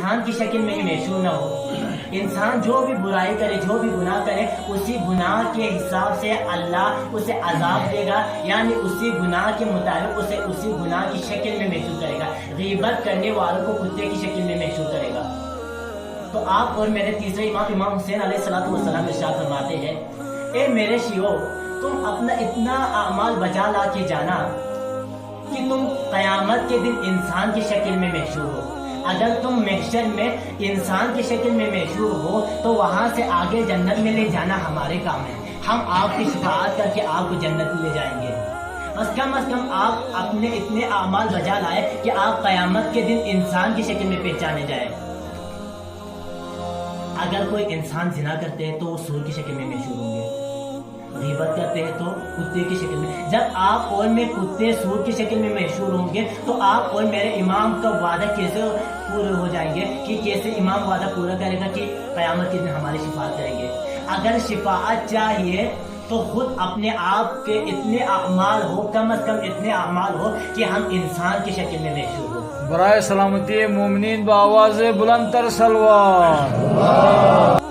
انسان کی شکل میں ہی محشور نہ ہو۔ انسان جو بھی برائی کرے، جو بھی گناہ کرے، اسی گناہ کے حساب سے اللہ اسے عذاب دے گا، یعنی اسی گناہ کے مطابق اسے اسی گناہ کی شکل میں محشور کرے گا۔ غیبت کرنے والوں کو کتے کی شکل میں محشور کرے گا۔ تو آپ اور میرے تیسرے امام حسین علیہ السلام ارشاد فرماتے ہیں، اے میرے شیعو، تم اپنا اتنا اعمال بجا لا کے جانا کہ تم قیامت کے دن انسان کی شکل میں محشور ہو۔ اگر تم محشر میں انسان کی شکل میں محشور ہو تو وہاں سے آگے جنت میں لے جانا ہمارے کام ہے۔ ہم آپ کی شفاعت کر کے آپ کو جنت میں لے جائیں گے۔ بس کم از کم آپ اپنے اتنے اعمال بجا لائے کہ آپ قیامت کے دن انسان کی شکل میں پہچانے جائیں۔ اگر کوئی انسان زنا کرتے ہیں تو وہ سور کی شکل میں محشور ہوں گے، غیبت کرتے ہیں تو کتے کی شکل میں۔ جب آپ اور میں کتے سور کی شکل میں محشور ہوں گے تو آپ اور میرے امام کا وعدہ کیسے پورے ہو جائیں گے کہ کیسے امام وعدہ پورا کرے گا کہ قیامت کے دن ہماری شفاعت کریں گے؟ اگر شفاعت چاہیے تو خود اپنے آپ کے اتنے اعمال ہو، کم از کم اتنے اعمال ہو کہ ہم انسان کی شکل میں محشور ہو۔ برائے سلامتی مومنین بآواز بلند تر صلوات۔